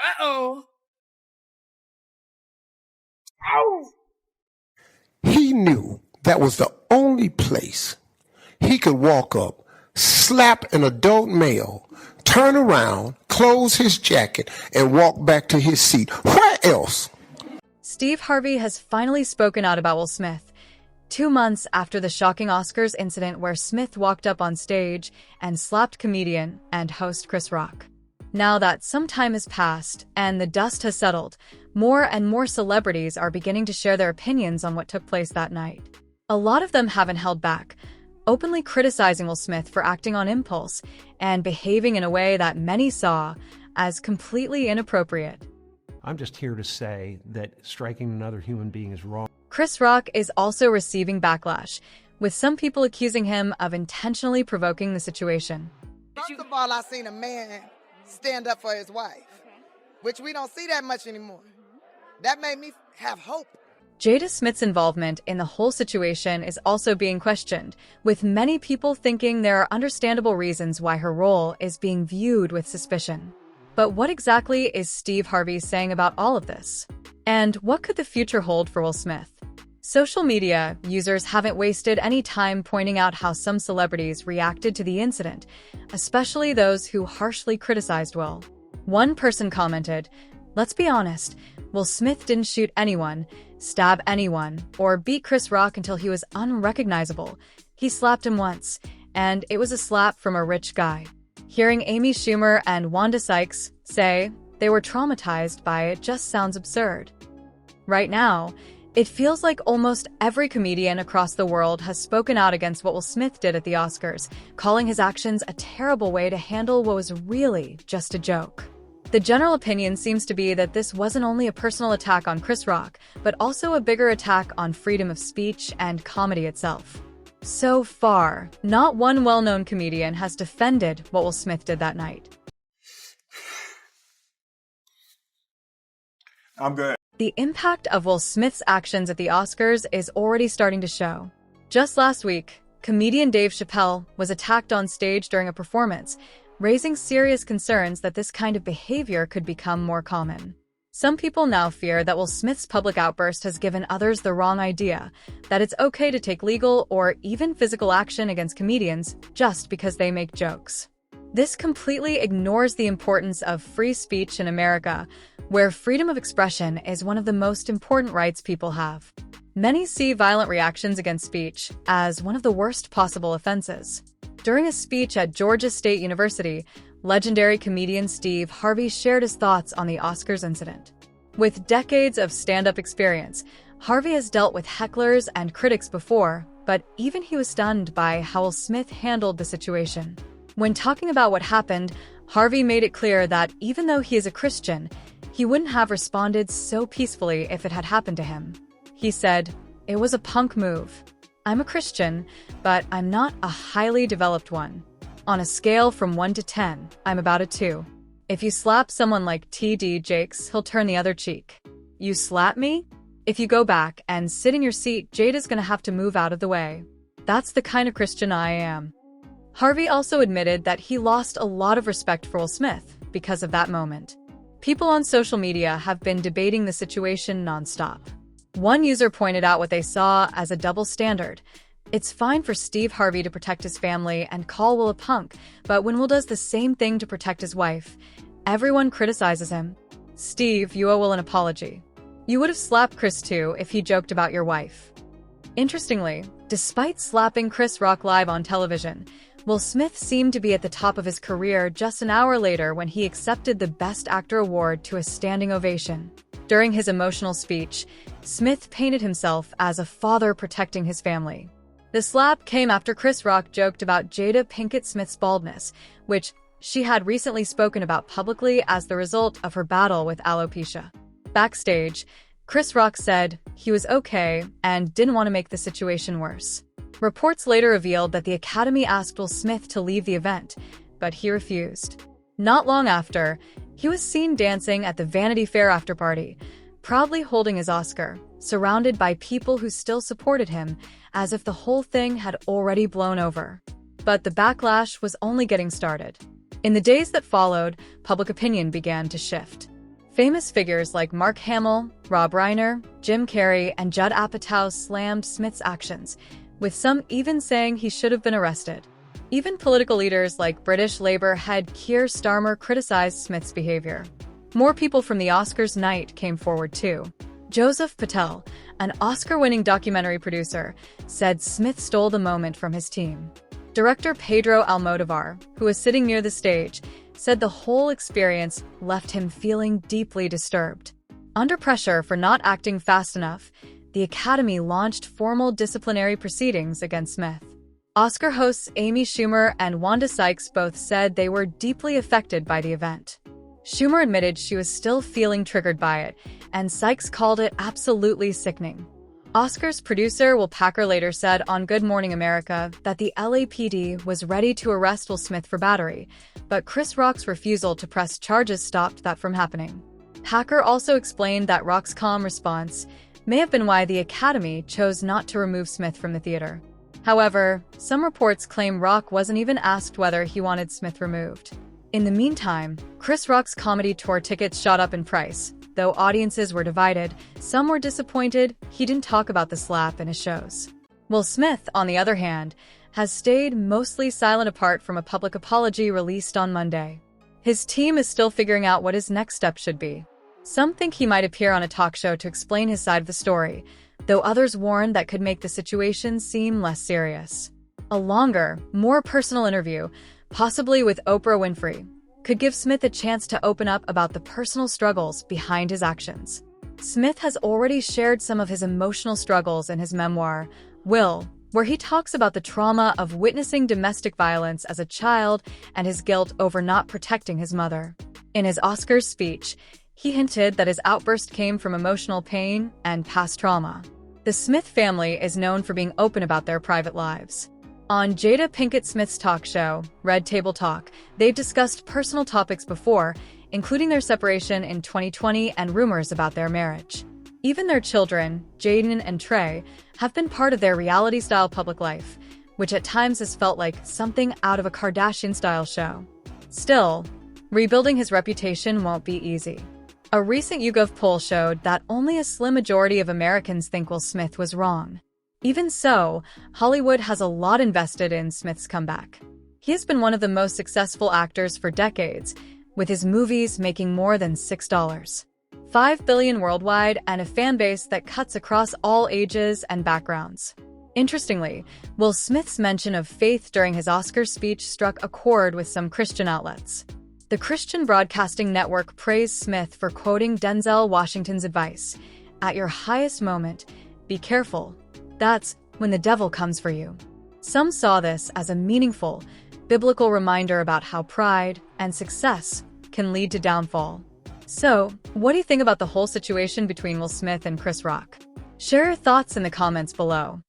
Uh-oh. Ow. He knew that was the only place he could walk up, slap an adult male, turn around, close his jacket, and walk back to his seat. Where else? Steve Harvey has finally spoken out about Will Smith, 2 months after the shocking Oscars incident where Smith walked up on stage and slapped comedian and host Chris Rock. Now that some time has passed and the dust has settled, more and more celebrities are beginning to share their opinions on what took place that night. A lot of them haven't held back, openly criticizing Will Smith for acting on impulse and behaving in a way that many saw as completely inappropriate. I'm just here to say that striking another human being is wrong. Chris Rock is also receiving backlash, with some people accusing him of intentionally provoking the situation. First of all, I seen a man stand up for his wife, which we don't see that much anymore. That made me have hope. Jada Smith's involvement in the whole situation is also being questioned, with many people thinking there are understandable reasons why her role is being viewed with suspicion. But what exactly is Steve Harvey saying about all of this? And what could the future hold for Will Smith? Social media users haven't wasted any time pointing out how some celebrities reacted to the incident, especially those who harshly criticized Will. One person commented, "Let's be honest, Will Smith didn't shoot anyone, stab anyone, or beat Chris Rock until he was unrecognizable. He slapped him once, and it was a slap from a rich guy." Hearing Amy Schumer and Wanda Sykes say they were traumatized by it just sounds absurd. Right now, it feels like almost every comedian across the world has spoken out against what Will Smith did at the Oscars, calling his actions a terrible way to handle what was really just a joke. The general opinion seems to be that this wasn't only a personal attack on Chris Rock, but also a bigger attack on freedom of speech and comedy itself. So far, not one well-known comedian has defended what Will Smith did that night. I'm good. The impact of Will Smith's actions at the Oscars is already starting to show. Just last week, comedian Dave Chappelle was attacked on stage during a performance, raising serious concerns that this kind of behavior could become more common. Some people now fear that Will Smith's public outburst has given others the wrong idea, that it's okay to take legal or even physical action against comedians just because they make jokes. This completely ignores the importance of free speech in America, where freedom of expression is one of the most important rights people have. Many see violent reactions against speech as one of the worst possible offenses. During a speech at Georgia State University, legendary comedian Steve Harvey shared his thoughts on the Oscars incident. With decades of stand-up experience, Harvey has dealt with hecklers and critics before, but even he was stunned by how Will Smith handled the situation. When talking about what happened, Harvey made it clear that even though he is a Christian, he wouldn't have responded so peacefully if it had happened to him. He said, "It was a punk move. I'm a Christian, but I'm not a highly developed one. On a scale from 1 to 10, I'm about a 2. If you slap someone like T.D. Jakes, he'll turn the other cheek. You slap me? If you go back and sit in your seat, Jada's gonna have to move out of the way. That's the kind of Christian I am." Harvey also admitted that he lost a lot of respect for Will Smith because of that moment. People on social media have been debating the situation nonstop. One user pointed out what they saw as a double standard. It's fine for Steve Harvey to protect his family and call Will a punk, but when Will does the same thing to protect his wife, everyone criticizes him. Steve, you owe Will an apology. You would have slapped Chris too if he joked about your wife. Interestingly, despite slapping Chris Rock live on television, Will Smith seemed to be at the top of his career just an hour later when he accepted the Best Actor award to a standing ovation. During his emotional speech, Smith painted himself as a father protecting his family. The slap came after Chris Rock joked about Jada Pinkett Smith's baldness, which she had recently spoken about publicly as the result of her battle with alopecia. Backstage, Chris Rock said he was okay and didn't want to make the situation worse. Reports later revealed that the Academy asked Will Smith to leave the event, but he refused. Not long after, he was seen dancing at the Vanity Fair afterparty, proudly holding his Oscar, surrounded by people who still supported him, as if the whole thing had already blown over. But the backlash was only getting started. In the days that followed, public opinion began to shift. Famous figures like Mark Hamill, Rob Reiner, Jim Carrey, and Judd Apatow slammed Smith's actions, with some even saying he should have been arrested. Even political leaders like British Labour head Keir Starmer criticized Smith's behavior. More people from the Oscars night came forward too. Joseph Patel, an Oscar-winning documentary producer, said Smith stole the moment from his team. Director Pedro Almodovar, who was sitting near the stage, said the whole experience left him feeling deeply disturbed. Under pressure for not acting fast enough, the Academy launched formal disciplinary proceedings against Smith. Oscar hosts Amy Schumer and Wanda Sykes both said they were deeply affected by the event. Schumer admitted she was still feeling triggered by it, and Sykes called it absolutely sickening. Oscar's producer Will Packer later said on Good Morning America that the LAPD was ready to arrest Will Smith for battery, but Chris Rock's refusal to press charges stopped that from happening. Packer also explained that Rock's calm response may have been why the Academy chose not to remove Smith from the theater. However, some reports claim Rock wasn't even asked whether he wanted Smith removed. In the meantime, Chris Rock's comedy tour tickets shot up in price. Though audiences were divided, some were disappointed he didn't talk about the slap in his shows. Will Smith, on the other hand, has stayed mostly silent apart from a public apology released on Monday. His team is still figuring out what his next step should be. Some think he might appear on a talk show to explain his side of the story, though others warn that could make the situation seem less serious. A longer, more personal interview, possibly with Oprah Winfrey, could give Smith a chance to open up about the personal struggles behind his actions. Smith has already shared some of his emotional struggles in his memoir, Will, where he talks about the trauma of witnessing domestic violence as a child and his guilt over not protecting his mother. In his Oscars speech, he hinted that his outburst came from emotional pain and past trauma. The Smith family is known for being open about their private lives. On Jada Pinkett Smith's talk show, Red Table Talk, they've discussed personal topics before, including their separation in 2020 and rumors about their marriage. Even their children, Jaden and Trey, have been part of their reality-style public life, which at times has felt like something out of a Kardashian-style show. Still, rebuilding his reputation won't be easy. A recent YouGov poll showed that only a slim majority of Americans think Will Smith was wrong. Even so, Hollywood has a lot invested in Smith's comeback. He has been one of the most successful actors for decades, with his movies making more than $6.5 billion worldwide and a fan base that cuts across all ages and backgrounds. Interestingly, Will Smith's mention of faith during his Oscar speech struck a chord with some Christian outlets. The Christian Broadcasting Network praised Smith for quoting Denzel Washington's advice, "At your highest moment, be careful. That's when the devil comes for you." Some saw this as a meaningful, biblical reminder about how pride and success can lead to downfall. So, what do you think about the whole situation between Will Smith and Chris Rock? Share your thoughts in the comments below.